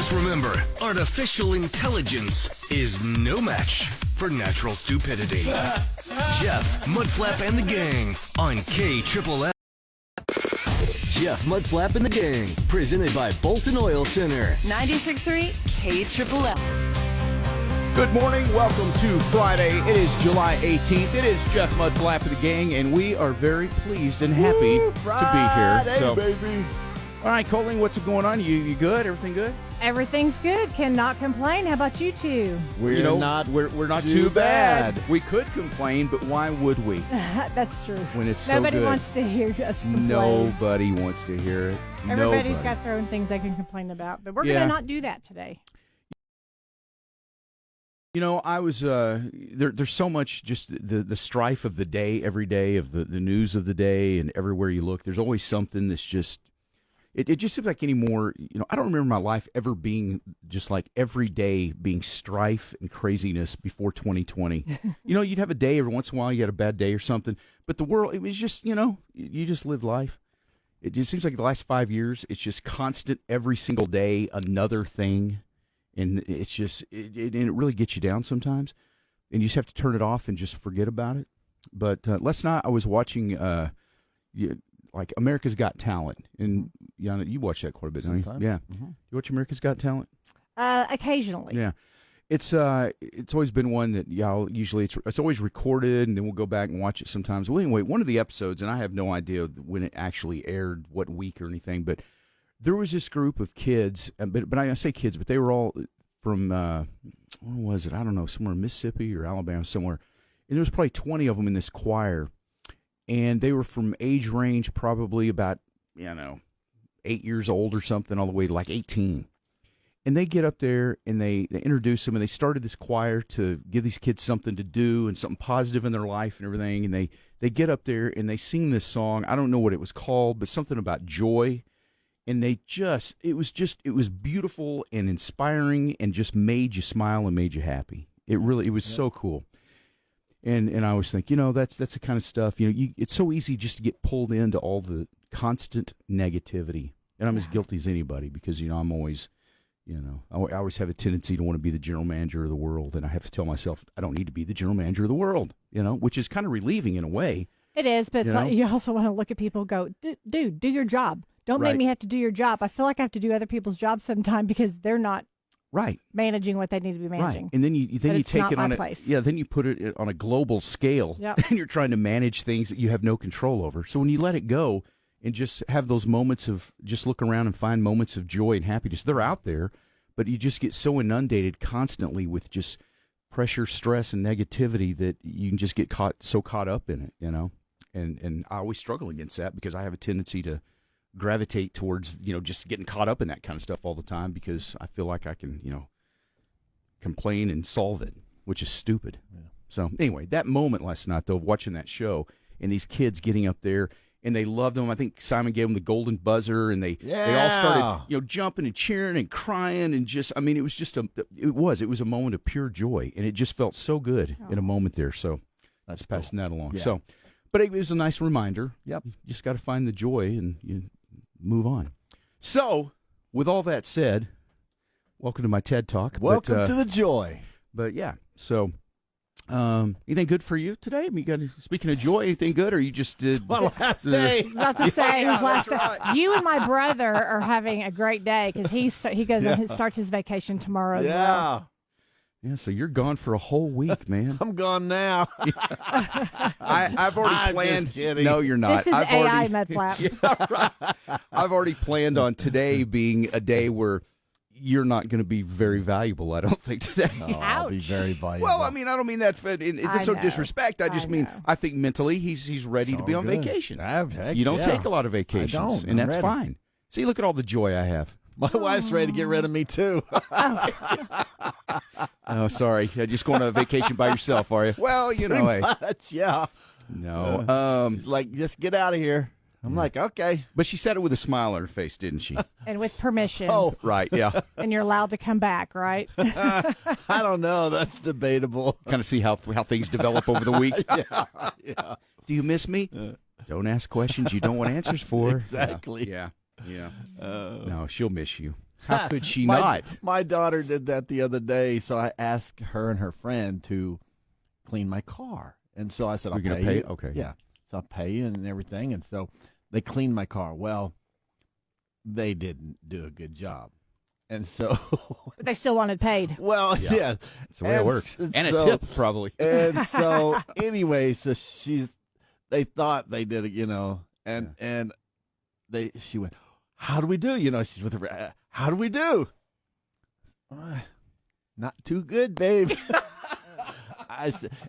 Just remember, artificial intelligence is no match for natural stupidity. Jeff, Mudflap, and the Gang on KLLL. Jeff, Mudflap, and the Gang, presented by Bolton Oil Center. 96.3 KLLL. Good morning. Welcome to Friday. It is July 18th. It is Jeff, Mudflap, and the Gang, and we are very pleased and happy to be here. So, baby. All right, Colleen, what's going on? You good? Everything good? Everything's good. Cannot complain. How about you two? We're not too bad. We could complain, but why would we? That's true. When it's so Nobody good. wants to hear us complain. Nobody wants to hear it. Everybody's got their own things they can complain about, but we're going to not do that today. You know, I was there's so much just the strife of the day, every day, of the news of the day, and everywhere you look, there's always something that's just it just seems like anymore. You know, I don't remember my life ever being just like every day being strife and craziness before 2020. You know, you'd have a day every once in a while, you had a bad day or something, but the world, it was just, you know, you just lived life. It just seems like the last 5 years, it's just constant every single day, another thing. And it's just, it really gets you down sometimes. And you just have to turn it off and just forget about it. But last night I was watching, like, America's Got Talent. And, Yana, you watch that quite a bit, don't you? Yeah. Mm-hmm. You watch America's Got Talent? Occasionally. Yeah. It's always been one that, usually it's always recorded, and then we'll go back and watch it sometimes. Well, anyway, one of the episodes, and I have no idea when it actually aired, what week or anything, but there was this group of kids, but I say kids, but they were all from, where was it? I don't know, somewhere in Mississippi or Alabama, somewhere. And there was probably 20 of them in this choir, and they were from age range probably about, 8 years old or something, all the way to like 18. And they get up there, and they introduce them, and they started this choir to give these kids something to do and something positive in their life and everything. And they get up there, and they sing this song. I don't know what it was called, but something about joy. And it was beautiful and inspiring and just made you smile and made you happy. It was so cool. And I always think, that's the kind of stuff, it's so easy just to get pulled into all the constant negativity. And I'm as guilty as anybody because, I'm always, I always have a tendency to want to be the general manager of the world. And I have to tell myself I don't need to be the general manager of the world, which is kind of relieving in a way. It is, but you also want to look at people and go, dude, do your job. Don't make me have to do your job. I feel like I have to do other people's jobs sometimes because they're not managing what they need to be managing. Right. And then you take it on then you put it on a global scale, and you're trying to manage things that you have no control over. So when you let it go and just have those moments of just look around and find moments of joy and happiness, they're out there, but you just get so inundated constantly with just pressure, stress, and negativity that you can just get caught up in it, And I always struggle against that because I have a tendency to gravitate towards, just getting caught up in that kind of stuff all the time because I feel like I can, complain and solve it, which is stupid. Yeah. So anyway, that moment last night, though, of watching that show and these kids getting up there and they loved them. I think Simon gave them the golden buzzer and they all started, jumping and cheering and crying and just, it was just it was a moment of pure joy and it just felt so good in a moment there. So that's passing that along. Yeah. So, but it was a nice reminder. Yep. You just got to find the joy and you move on. So, with all that said, welcome to my TED Talk. Welcome to the joy. But yeah, so anything good for you today? Speaking of joy, anything good, or you just did? Last day. About to say, last day. You and my brother are having a great day because he goes and starts his vacation tomorrow as well. Yeah, so you're gone for a whole week, man. I'm gone now. I've already planned. Just kidding. No, you're not. This is AI, Mudflap. Yeah, right. I've already planned on today being a day where you're not going to be very valuable, I don't think, today. Oh, I'll be very valuable. Well, I don't mean that it's no disrespect. I just mean I think mentally he's ready to be on vacation. You don't take a lot of vacations, and that's fine. See, look at all the joy I have. My wife's ready to get rid of me, too. Oh, sorry. Just going on a vacation by yourself, are you? Well, Pretty much, yeah. No. She's like, just get out of here. I'm like, okay. But she said it with a smile on her face, didn't she? And with permission. Oh, right, yeah. And you're allowed to come back, right? I don't know. That's debatable. Kind of see how things develop over the week. Yeah. Do you miss me? Don't ask questions you don't want answers for. Exactly. Yeah. No, she'll miss you. How could she not? My daughter did that the other day, so I asked her and her friend to clean my car. And so I said, I'll pay you. Okay. Yeah. So I'll pay you and everything. And so they cleaned my car. Well, they didn't do a good job. And so But they still wanted paid. well, yeah. That's the way it works. And a tip, probably. And so anyway, so they thought they did it, and she went, how do we do? She's with her, how do we do? Not too good, babe.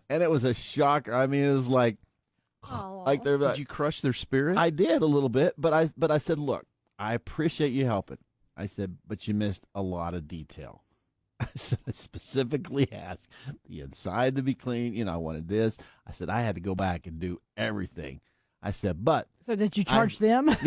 And it was a shocker. I mean, it was like they're like, Did you crush their spirit? I did a little bit, but I said, look, I appreciate you helping. I said, but you missed a lot of detail. I said, I specifically asked the inside to be clean. I wanted this. I said, I had to go back and do everything. I said, but. So did you charge them? But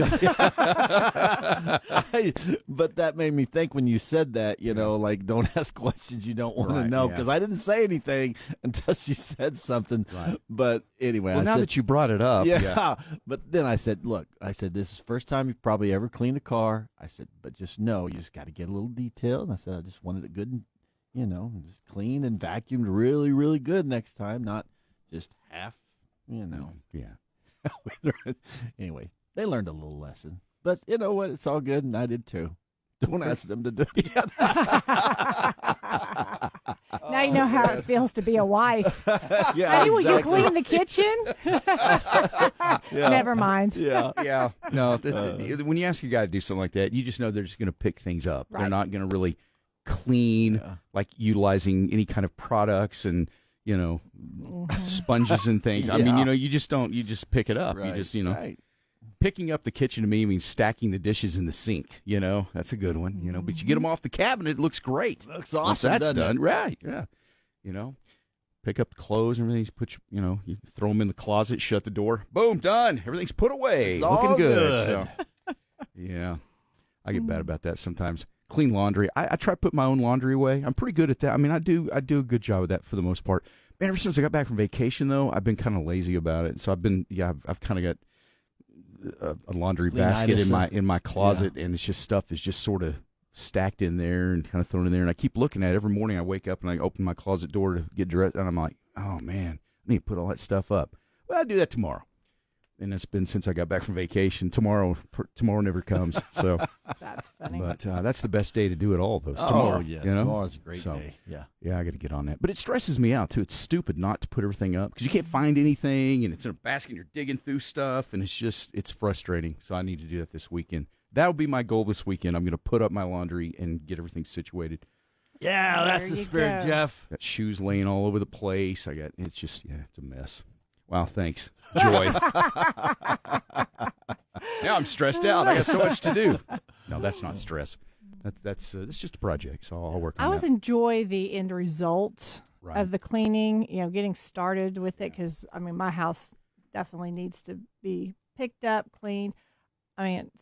that made me think when you said that, like, don't ask questions you don't want to know, because I didn't say anything until she said something. Right. But anyway. Well, now that you brought it up. Yeah. But then I said, look, this is the first time you've probably ever cleaned a car. I said, but just know, you just got to get a little detail. And I said, I just wanted it good and, just clean and vacuumed really, really good next time, not just half, Yeah. Anyway, they learned a little lesson. But you know what? It's all good, and I did too. Don't ask them to do it. Now you know how it feels to be a wife. Yeah, Honey, will you clean the kitchen? Never mind. Yeah. No, when you ask a guy to do something like that, you just know they're just going to pick things up. Right. They're not going to really clean, like utilizing any kind of products and sponges and things. I mean, you just don't. You just pick it up. Right. You just picking up the kitchen to me means stacking the dishes in the sink. That's a good one. But you get them off the cabinet, it looks great. Looks awesome. Once that's doesn't done, it? right? Yeah. Pick up the clothes and everything. You throw them in the closet, shut the door. Boom, done. Everything's put away. It's Looking all good. good. So, yeah, I get bad about that sometimes. Clean laundry. I try to put my own laundry away. I'm pretty good at that. I mean, I do a good job of that for the most part. Man, ever since I got back from vacation, though, I've been kind of lazy about it. So I've kind of got a laundry basket in my closet, and it's just stuff is just sort of stacked in there and kind of thrown in there. And I keep looking at it every morning. I wake up and I open my closet door to get dressed, and I'm like, oh man, I need to put all that stuff up. Well, I'll do that tomorrow. And it's been since I got back from vacation. Tomorrow never comes. So That's funny. But that's the best day to do it all, though. Tomorrow. Yes. You know? Tomorrow's a great day. Yeah. Yeah, I got to get on that. But it stresses me out, too. It's stupid not to put everything up because you can't find anything, and it's in a basket, and you're digging through stuff, and it's frustrating. So I need to do that this weekend. That'll be my goal this weekend. I'm going to put up my laundry and get everything situated. Yeah, that's the spirit, Jeff. Got shoes laying all over the place. It's a mess. Wow, thanks. Joy. Now I'm stressed out. I got so much to do. No, that's not stress. That's just a project, so I'll work on that. I always enjoy the end result of the cleaning, getting started with it because, my house definitely needs to be picked up, cleaned.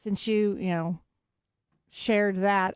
Since you, shared that,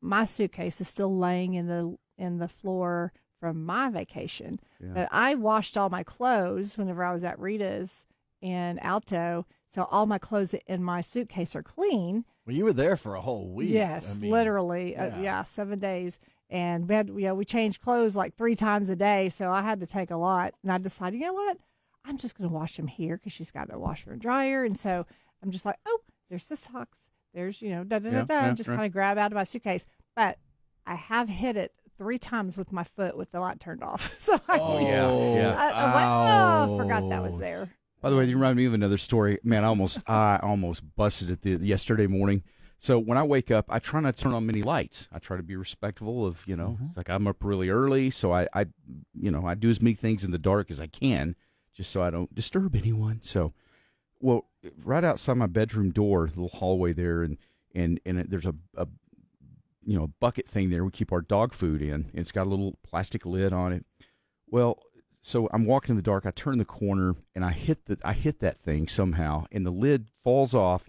my suitcase is still laying in the floor from my vacation. Yeah. But I washed all my clothes whenever I was at Rita's in Alto, so all my clothes in my suitcase are clean. Well, you were there for a whole week. Yes, literally. 7 days. And we changed clothes like 3 times a day, so I had to take a lot. And I decided, you know what? I'm just going to wash them here because she's got a washer and dryer. And so I'm just like, oh, there's the socks. There's, just kind of grab out of my suitcase. But I have hit it 3 times with my foot with the light turned off. So I was like, oh, forgot that was there. By the way, you remind me of another story. Man, I almost busted it yesterday morning. So when I wake up, I try not to turn on many lights. I try to be respectful of, it's like I'm up really early, so I do as many things in the dark as I can, just so I don't disturb anyone. So, well, right outside my bedroom door, the little hallway there, and there's a bucket thing there we keep our dog food in. And it's got a little plastic lid on it. Well, so I'm walking in the dark. I turn the corner and I hit that thing somehow, and the lid falls off.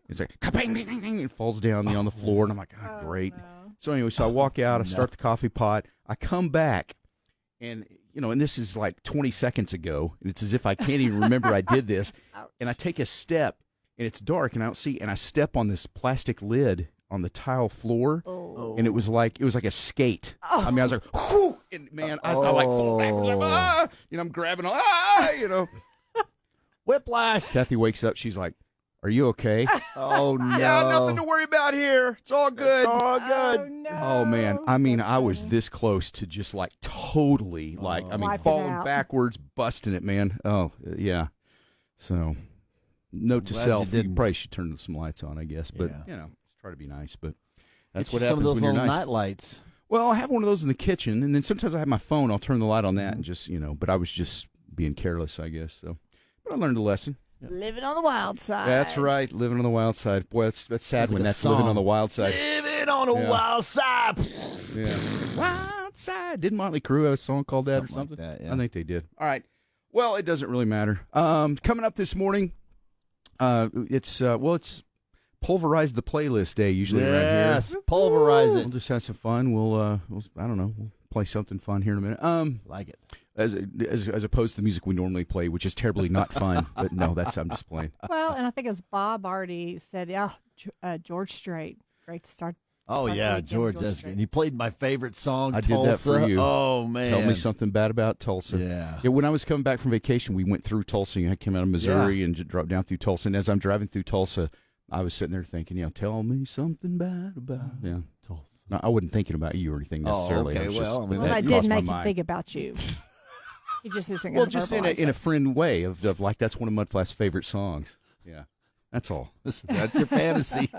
It's like it falls down on the floor, and I'm like, oh, great. No. So anyway, I walk out. I start the coffee pot. I come back, and and this is like 20 seconds ago, and it's as if I can't even remember I did this. And I take a step, and it's dark, and I don't see, and I step on this plastic lid on the tile floor, Oh. and it was like a skate. I mean, I was like, whoo, and man, I like fall backwards, like, ah, I'm grabbing, Whiplash. Kathy wakes up, she's like, "Are you okay?" Oh no. Yeah, nothing to worry about here. It's all good. All good. Oh, no. Oh man, I mean, That's I was funny. this close to just like totally Wiping falling out. backwards, busting it, man. Oh yeah. So, note to Glad self: you you didn't. probably should turn some lights on, I guess. But Yeah. try to be nice. But that's Get what you some happens of those when you're little nice. night lights. Well, I have one of those in the kitchen, and then sometimes I have my phone. I'll turn the light on that and just But I was just being careless, I guess. So, but I learned a lesson. Living on the wild side. That's right, living on the wild side. Boy, that's sad Sounds when like a that's living song. on the wild side. Living on a Yeah. wild side. Yeah. Wild side. Didn't Motley Crue have a song called that or Something something? like that, yeah. I think they did. All right. Well, it doesn't really matter. Coming up this morning, it's Pulverize the Playlist Day usually around here. Yes, pulverize We'll it. just have some fun. We'll I don't know. We'll play something fun here in a minute. Like it. As opposed to the music we normally play, which is terribly not fun. But no, I'm just playing. Well, and I think as Bob already said, George Strait. Great to start. Oh Start yeah, the weekend, George. George That's Strait. great. He played my favorite song. I did Tulsa. that for you. Oh man. Tell me something bad about Tulsa. Yeah. When I was coming back from vacation, we went through Tulsa. I came out of Missouri and dropped down through Tulsa. And as I'm driving through Tulsa, I was sitting there thinking, tell me something bad about Tulsa. No, I wasn't thinking about you or anything necessarily. okay. I was Well, just, I mean, but Well, that I did crossed my make him mind. think about you. He just isn't going Well, to just in a friend way of like that's one of Mudflap's favorite songs. Yeah, that's all. That's your fantasy.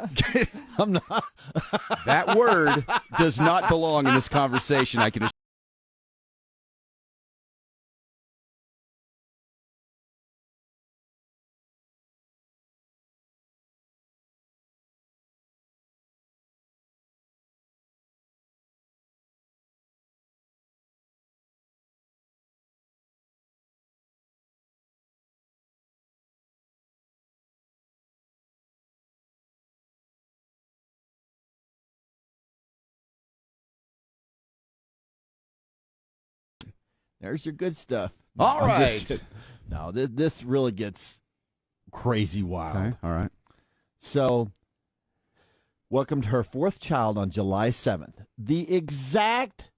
I'm not. That word does not belong in this conversation. I can. There's your good stuff. All I'm right. just- No, this really gets crazy wild. Okay. All right. So, welcomed her fourth child on July 7th, the exact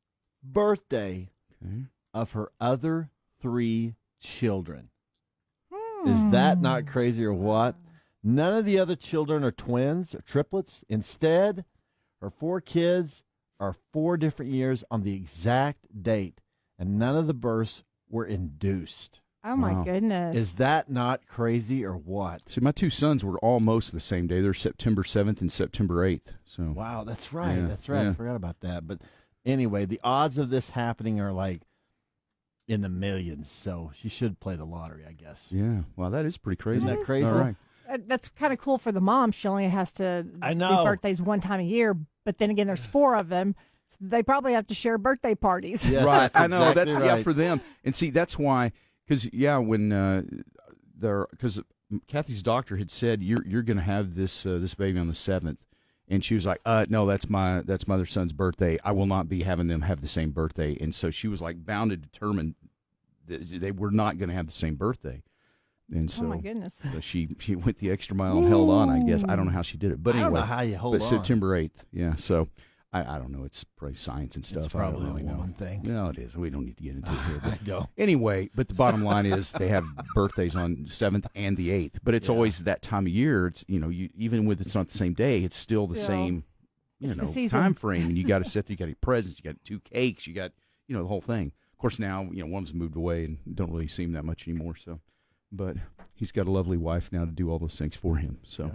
birthday Okay. of her other 3 children. Hmm. Is that not crazy or what? None of the other children are twins or triplets. Instead, her 4 kids are 4 different years on the exact date, and none of the births were induced. Oh, my Wow. goodness. Is that not crazy or what? See, my 2 sons were almost the same day. They're September 7th and September 8th. So Wow, that's right. Yeah, That's right. yeah. I forgot about that. But anyway, the odds of this happening are like in the millions. So she should play the lottery, I guess. yeah. Wow, that is pretty crazy. Isn't that crazy? All right. That's kind of cool for the mom. She only has to I do know. birthdays one time a year, but then again, there's 4 of them. So they probably have to share birthday parties. Yes, Right, that's I know exactly that's right. for them, and see that's why because when because Kathy's doctor had said you're going to have this baby on the 7th, and she was like, no, that's my other son's birthday. I will not be having them have the same birthday, and so she was like bound to determine that they were not going to have the same birthday, and so Oh, my goodness. so she went the extra mile and held on. I guess I don't know how she did it, but I don't anyway, know how you hold but on. September 8th, yeah. So. I don't know. It's probably science and stuff. It's I don't probably really a know. woman thing. No, it is. We don't need to get into it here. But I don't. anyway, but the bottom line is they have birthdays on 7th and the 8th. But it's always that time of year. It's you even with it's not the same day, it's still the Still, same it's the season. time frame. And you got to sit there. You got your presents. You got 2 cakes. You got the whole thing. Of course, now one's moved away and don't really see him that much anymore. So, but he's got a lovely wife now to do all those things for him. So,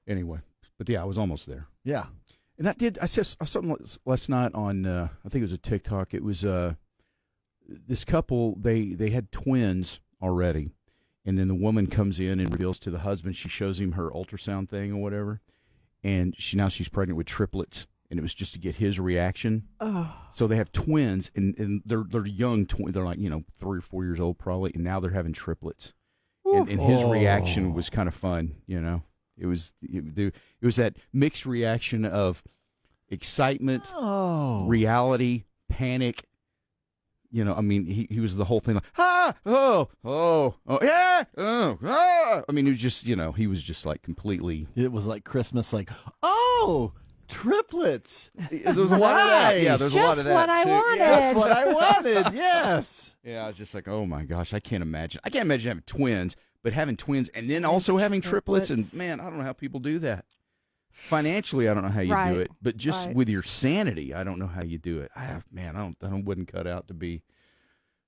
anyway, but yeah, I was almost there. Yeah. And I saw something last night on, I think it was a TikTok. It was this couple, they had twins already. And then the woman comes in and reveals to the husband, she shows him her ultrasound thing or whatever. And she's pregnant with triplets. And it was just to get his reaction. Oh. So they have twins, and they're young twins. They're like, 3 or 4 years old probably. And now they're having triplets. And his reaction was kind of fun, It was that mixed reaction of excitement, reality, panic. He was the whole thing like, yeah, I mean, it was just, he was just like completely. It was like Christmas, like, oh, triplets. There was a lot of that. Yeah, there's a lot of that what I too. wanted. Yeah. That's what I wanted. Yes. Yeah, I was just like, oh my gosh, I can't imagine having twins, but having twins and then also having triplets, and man, I don't know how people do that. Financially, I don't know how you do it, but just with your sanity, I don't know how you do it. I wouldn't cut out to be.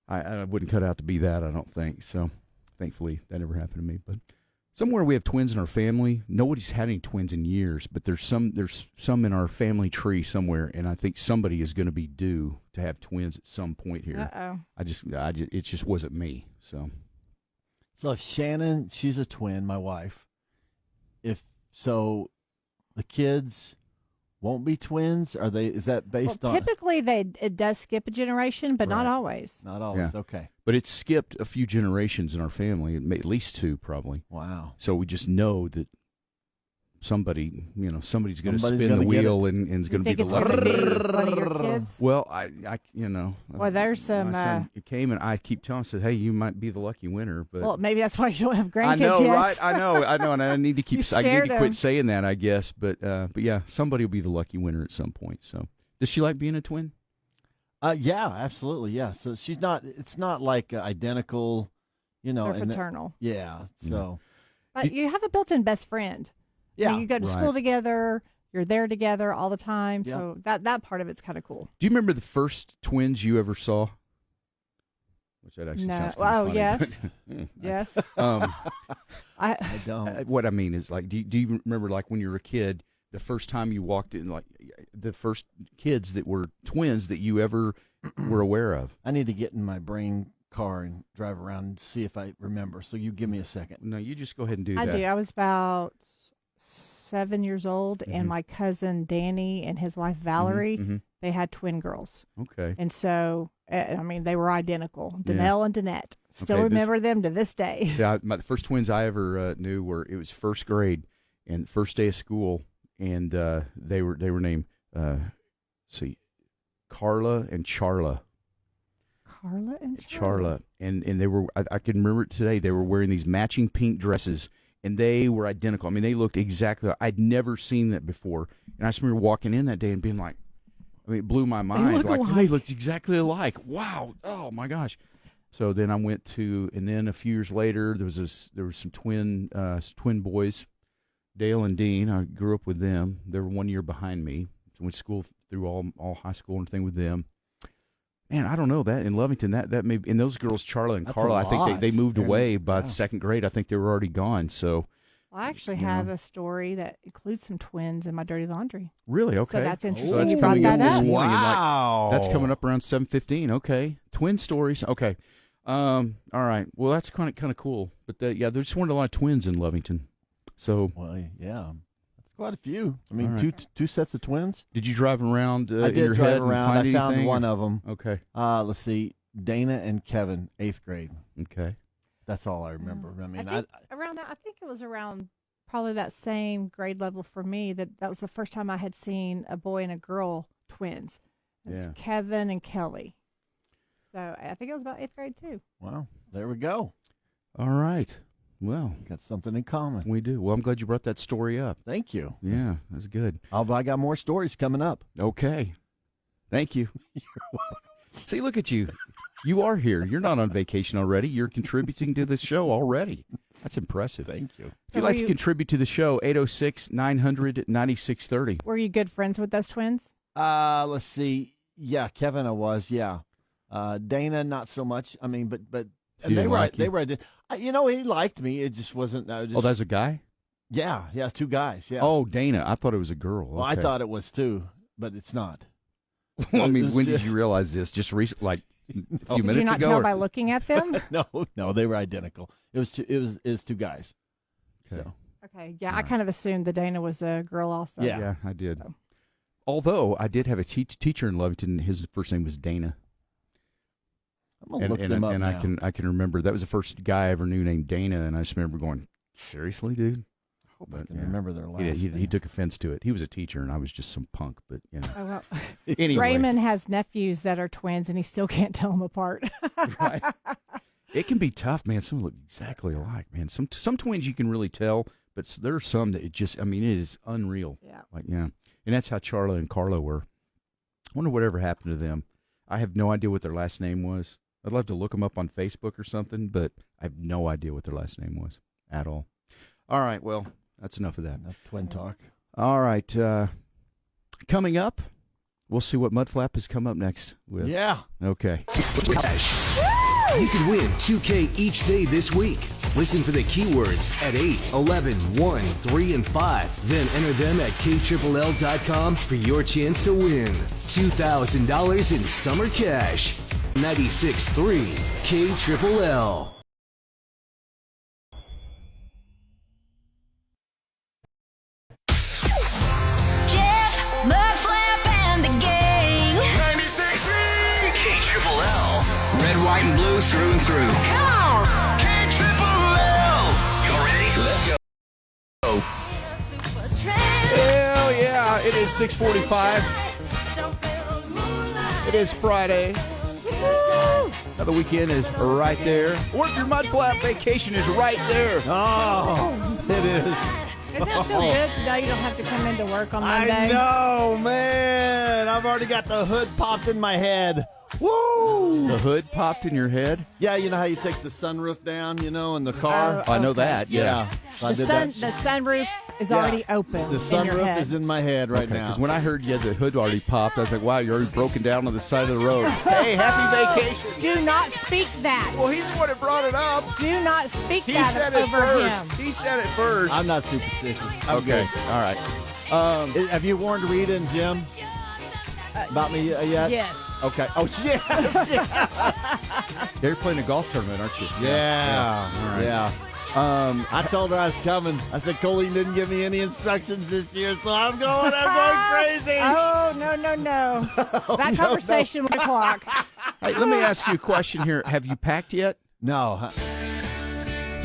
I wouldn't cut out to be that. I don't think so. Thankfully, that never happened to me. But somewhere we have twins in our family. Nobody's had any twins in years, but there's some in our family tree somewhere, and I think somebody is going to be due to have twins at some point here. It just wasn't me. So if Shannon, she's a twin, my wife. If so. The kids won't be twins? Is that based on? Typically, it does skip a generation, but not always. Not always. Yeah. Okay. But it skipped a few generations in our family, at least 2 probably. Wow. So we just know that somebody's going to spin the gonna wheel and it's going to be the Think it's going to be one of your kids? Well, Well, there's some. My son, it came and I keep telling him, said, "Hey, you might be the lucky winner." But Well, maybe that's why you don't have grandkids I know, yet. right? I know, and I need to keep. You I need scared to quit him. saying that, I guess. But yeah, somebody will be the lucky winner at some point. So, does she like being a twin? Yeah, absolutely. Yeah. So she's not. It's not like identical. They're fraternal. Yeah. So. But you have a built-in best friend. Yeah. You go to school together. You're there together all the time. So that part of it's kind of cool. Do you remember the first twins you ever saw? Which that actually sounds kind of funny. Yes. but- Yes. I don't. What I mean is, like, do you remember, like, when you were a kid, the first time you walked in, like, the first kids that were twins that you ever were aware of? I need to get in my brain car and drive around and see if I remember. So you give me a second. No, you just go ahead and do I that. do. I was about 7 years old, and my cousin Danny and his wife Valerie, they had twin girls. Okay. And so, they were identical. Danelle and Danette. Still Okay, remember them to this day. See, the first twins I ever knew it was first grade and first day of school, and they were named Carla and Charla. Carla and Charla, and they were. I can remember it today. They were wearing these matching pink dresses, and they were identical. I mean, they looked exactly. I'd never seen that before, and I just remember walking in that day and being like, it blew my mind. They looked exactly alike. Wow! Oh my gosh! So then I went to, and then a few years later, there was some twin boys, Dale and Dean. I grew up with them. They were 1 year behind me. So went to school through all high school and everything with them. Man, I don't know that in Lovington that may, and those girls, Charla and That's Carla, I think they moved away by Wow. second grade. I think they were already gone. So I actually have a story that includes some twins in my dirty laundry. really, okay. So that's interesting. So that's You brought coming up that this up. morning. And Wow. that's coming up around 7:15. Okay, twin stories. Okay, all right. Well, that's kind of cool. But there just weren't a lot of twins in Lovington. So Well, yeah. That's quite a few. I mean, All right. two sets of twins. did you drive around I in did your drive head around. and find I found anything? one of them. Okay. Let's see. Dana and Kevin, 8th grade. Okay. That's all I remember. I mean, I think it was around probably that same grade level for me that was the first time I had seen a boy and a girl twins. It's Yeah. Kevin and Kelly. So I think it was about 8th grade too. wow, there we go. All right. Well, Got something in common. we do. Well, I'm glad you brought that story up. Thank you. Yeah, that's good. I got more stories coming up. Okay. Thank you. See, look at you. You are here. You're not on vacation already. You're contributing to the show already. That's impressive. Thank you. If you'd like to contribute to the show, 806-900-9630. Were you good friends with those twins? Let's see. Yeah, Kevin, I was. Yeah, Dana, not so much. I mean, but She didn't like you? they were. He liked me. It just wasn't. Oh, that's a guy? yeah, 2 guys. Yeah. Oh, Dana. I thought it was a girl. well, I Okay. thought it was too, but it's not. Well, I mean, when did you realize this? Just recently, like a few Did you minutes not ago? tell or- by looking at them? No, they were identical. It was 2 guys. Okay. So Okay, yeah, I kind of assumed that Dana was a girl also. Yeah. Yeah, I did. So. Although I did have a teacher in Lovington. His first name was Dana. I'm gonna look them up and now. I can remember that was the first guy I ever knew named Dana, and I just remember going, seriously, dude. I can remember their last He name. took offense to it. He was a teacher, and I was just some punk. But you know, Oh, well. anyway, Raymond has nephews that are twins, and he still can't tell them apart. right? It can be tough, man. Some look exactly alike, man. Some twins you can really tell, but there are some that it is unreal. Yeah. And that's how Charla and Carla were. I wonder whatever happened to them. I have no idea what their last name was. I'd love to look them up on Facebook or something, but I have no idea what their last name was at all. All right, well, that's enough of that. Enough twin talk. All right, coming up, we'll see what Mudflap has come up next with. Yeah. Okay. You can win $2K each day this week. Listen for the keywords at 8, 11, 1, 3, and 5. Then enter them at KLLL.com for your chance to win $2,000 in summer cash. 96.3 KLLL. Jeff, Mudflap, and the gang. 96.3 KLLL. Red, white, and blue through and through. Come on. KLLL. You ready? Let's go. Hell yeah, it is 6:45. It is Friday. Now the weekend is right there. Or if your Mudflap vacation is right there. Oh, it is. Doesn't that feel good to know you don't have to come into work on Monday? I know, man. I've already got the hood popped in my head. Woo! The hood popped in your head? Yeah, you know how you take the sunroof down, in the car? I know that, yeah. So I The did sunroof is already open The in your sunroof head. is in my head right now. Because when I heard you had the hood already popped, I was like, wow, you're already broken down on the side of the road. Hey, happy vacation. Do not speak that. Well, he's the one that brought it up. Do not speak He that said it over first. him. He said it first. I'm not superstitious. I'm Okay, good. all right. Have you warned Rita and Jim about me yet? Yes. Okay. Oh, yes. They're playing a golf tournament, aren't you? Yeah. All right. Yeah. I told her I was coming. I said, Colleen didn't give me any instructions this year, so I'm going crazy. Oh, no. That conversation 1 o'clock. Hey, let me ask you a question here. Have you packed yet? No.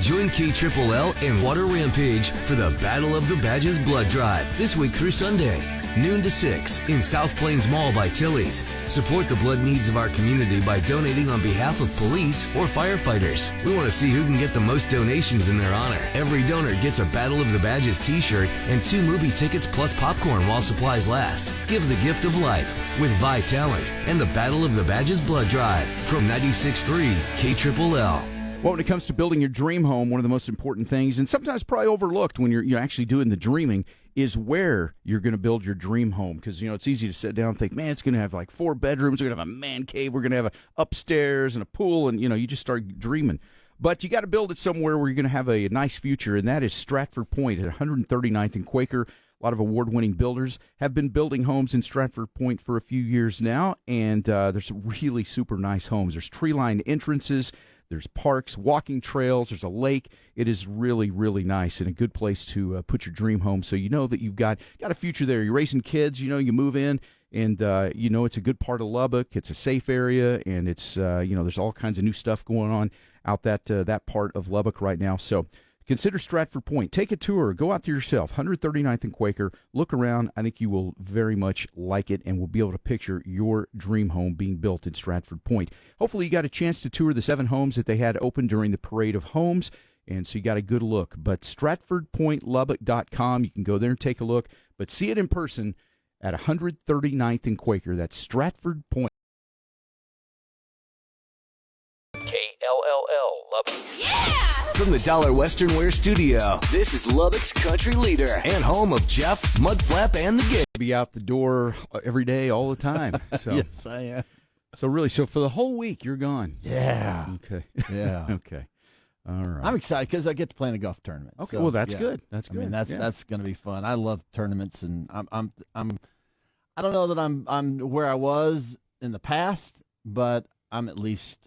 Join KLLL and Water Rampage for the Battle of the Badges Blood Drive this week through Sunday, noon to 6 in South Plains Mall by Tilly's. Support the blood needs of our community by donating on behalf of police or firefighters. We want to see who can get the most donations in their honor. Every donor gets a Battle of the Badges t-shirt and 2 movie tickets plus popcorn while supplies last. Give the gift of life with Vi Talent and the Battle of the Badges Blood Drive from 96.3 KLLL. Well, when it comes to building your dream home, one of the most important things, and sometimes probably overlooked when you're actually doing the dreaming, is where you're going to build your dream home. Because, it's easy to sit down and think, man, it's going to have like 4 bedrooms. We're going to have a man cave. We're going to have an upstairs and a pool. And, you just start dreaming. But you got to build it somewhere where you're going to have a nice future, and that is Stratford Point at 139th and Quaker. A lot of award-winning builders have been building homes in Stratford Point for a few years now, and there's really super nice homes. There's tree-lined entrances. There's parks, walking trails, there's a lake. It is really, really nice and a good place to put your dream home, so you know that you've got a future there. You're raising kids, you move in, and it's a good part of Lubbock. It's a safe area, and it's there's all kinds of new stuff going on out that part of Lubbock right now. So consider Stratford Point. Take a tour. Go out there yourself. 139th and Quaker. Look around. I think you will very much like it and will be able to picture your dream home being built in Stratford Point. Hopefully you got a chance to tour the 7 homes that they had open during the Parade of Homes, and so you got a good look. But StratfordPointLubbock.com, you can go there and take a look, but see it in person at 139th and Quaker. That's Stratford Point. KLLL Lubbock. From the Dollar Western Wear Studio, this is Lubbock's country leader and home of Jeff, Mudflap, and the Gang. Be out the door every day, all the time. So, Yes, I am. So for the whole week, you're gone. Yeah. Okay. Yeah. Okay. All right. I'm excited because I get to play in a golf tournament. Okay. So, Well, that's yeah. good. That's good. I mean, that's going to be fun. I love tournaments, and I don't know that I'm where I was in the past, but I'm at least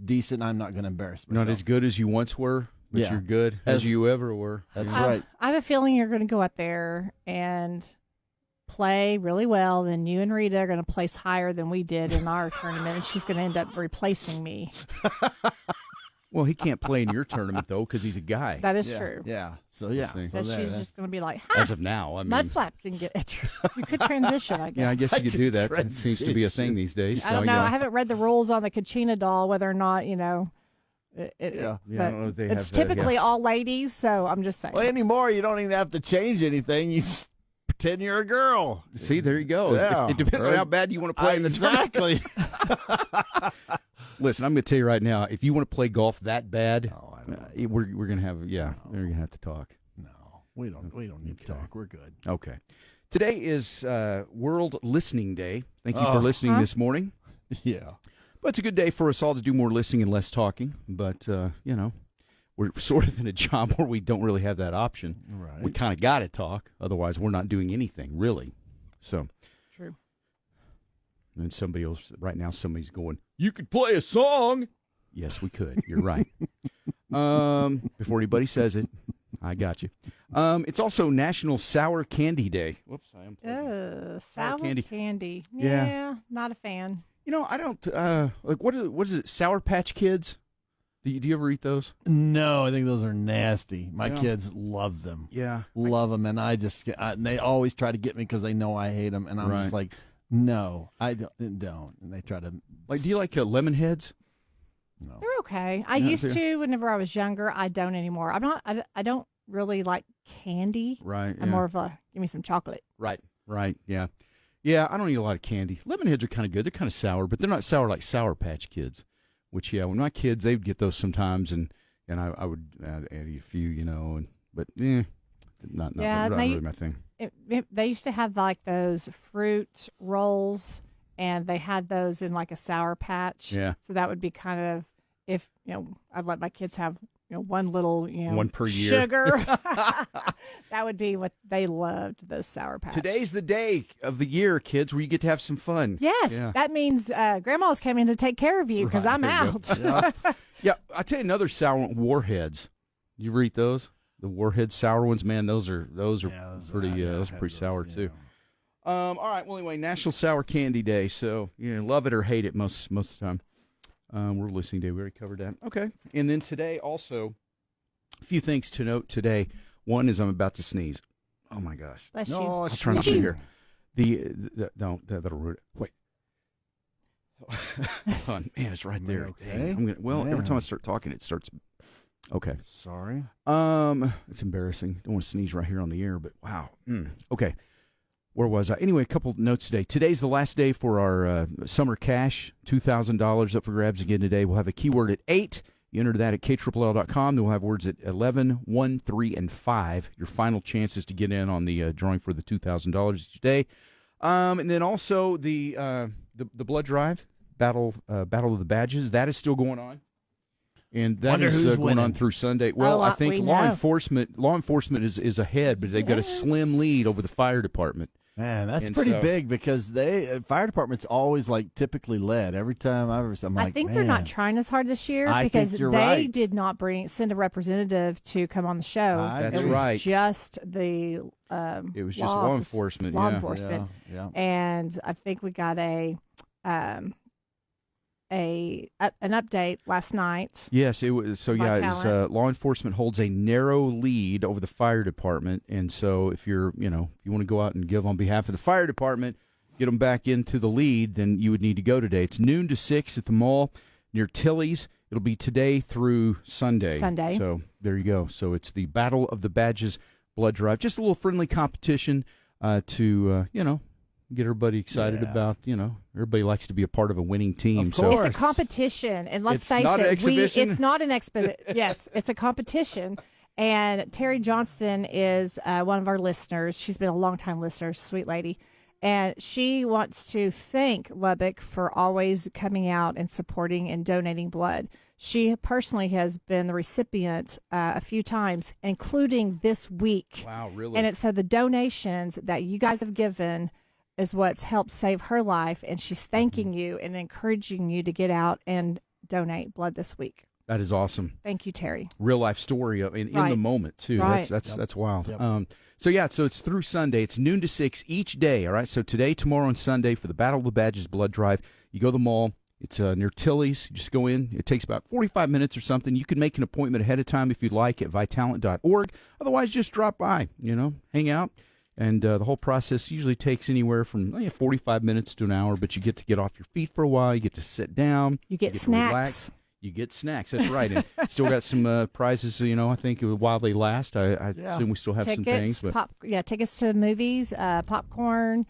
decent. I'm not going to embarrass myself. Not as good as you once were, but Yeah. you're good as you ever were. That's Yeah. right. I have a feeling you're going to go out there and play really well. Then you and Rita are going to place higher than we did in our tournament, and she's going to end up replacing me. Well, he can't play in your tournament, though, because he's a guy. That is Yeah. true. Yeah. So yeah. See. So there, she's that- just going to be like, ha! As of now, I mean. Mudflap can get it. You could transition, I guess. Yeah, I guess you could could do that. That seems to be a thing these days. I don't so, know. yeah. I haven't read the rules on the Kachina doll, whether or not, Yeah. Yeah, I don't know if they it's have that, typically all ladies, so I'm just saying. Well, anymore, you don't even have to change anything. You just pretend you're a girl. See, there you go. Yeah. It depends on how bad you want to play in the tournament. Exactly. Listen, I'm going to tell you right now, if you want to play golf that bad, we're going to have, we're going to have to talk. No, we don't need to talk. We're good. Okay. Today is World Listening Day. Thank you for listening this morning. Yeah. But it's a good day for us all to do more listening and less talking. But, we're sort of in a job where we don't really have that option. Right. We kind of got to talk. Otherwise, we're not doing anything, really. So. True. And somebody else, right now, somebody's going, you could play a song. Yes, we could. You're right. Before anybody says it, I got you. It's also National Sour Candy Day. Whoops, I am. Sour candy. Yeah. Yeah, not a fan. I don't, what is it, Sour Patch Kids? Do you ever eat those? No, I think those are nasty. My Yeah. kids love them. Yeah. Love them, and they always try to get me because they know I hate them, and I'm just like, no, I don't. And they try to. Do you like lemon heads? No. They're okay. I used to whenever I was younger. I don't anymore. I don't really like candy. Right. I'm more of a give me some chocolate. Right. Yeah. Yeah, I don't eat a lot of candy. Lemon heads are kind of good. They're kind of sour, but they're not sour like Sour Patch Kids. Which, when my kids, they would get those sometimes, and I would add a few, but not really my thing. They used to have like those fruit rolls, and they had those in like a Sour Patch. Yeah. So that would be kind of if I'd let my kids have one little one per year sugar. That would be what they loved, those Sour Patch. Today's the day of the year, kids, where you get to have some fun. Yes, that means Grandma's coming to take care of you because I'm out. Yeah, I'll tell you another sour one, Warheads. You ever eat those? The Warhead sour ones, man, those are pretty sour too. All right, well anyway, National Sour Candy Day, so love it or hate it most of the time. We're listening day. We already covered that. Okay, and then today also, a few things to note today. One is I'm about to sneeze. Oh my gosh! Bless No, you. I'll try not to hear. That'll ruin it. Wait. Hold on, man, it's right there. Okay. Dang, every time I start talking, it starts. Okay. Sorry. It's embarrassing. Don't want to sneeze right here on the air, but wow. Okay. Where was I? Anyway, a couple notes today. Today's the last day for our summer cash, $2,000 up for grabs again today. We'll have a keyword at 8. You enter that at KLLL.com. Then we'll have words at 11, 1, 3, and 5. Your final chances to get in on the drawing for the $2,000 today. And then also the blood drive, Battle of the Badges, that is still going on. And that is going on through Sunday. Well, I think law enforcement is ahead, but they've got a slim lead over the fire department. Man, that's pretty big because fire department's always typically led every time I think they're not trying as hard this year because they did not send a representative to come on the show. That's it was right. Just the it was just law enforcement. Law enforcement. Yeah. And I think we got an update last night. Yes, it was. So law enforcement holds a narrow lead over the fire department, and so if you want to go out and give on behalf of the fire department, get them back into the lead, then you would need to go today. It's noon to 6 at the mall near Tilly's. It'll be today through Sunday. So there you go. So it's the Battle of the Badges blood drive. Just a little friendly competition to get everybody excited about, everybody likes to be a part of a winning team. Of course. It's a competition, and let's face not it, an exhibition? it's not an exhibition. Yes, it's a competition. And Terry Johnston is one of our listeners. She's been a long-time listener, sweet lady. And she wants to thank Lubbock for always coming out and supporting and donating blood. She personally has been the recipient a few times, including this week. Wow, really? And it said the donations that you guys have given is what's helped save her life, and she's thanking you and encouraging you to get out and donate blood this week. That is awesome. Thank you, Terry. Real life story in the moment too. Right. That's wild. Yep. So it's through Sunday. It's noon to 6 each day. All right. So today, tomorrow, and Sunday for the Battle of the Badges blood drive. You go to the mall. It's near Tilly's. You just go in. It takes about 45 minutes or something. You can make an appointment ahead of time if you'd like at vitalent.org. Otherwise, just drop by. Hang out. And the whole process usually takes anywhere from 45 minutes to an hour, but you get to get off your feet for a while. You get to sit down. You get to snacks. relax. You get snacks. That's right. And still got some prizes. I think while they last, I assume we still have some things. Tickets to movies, popcorn.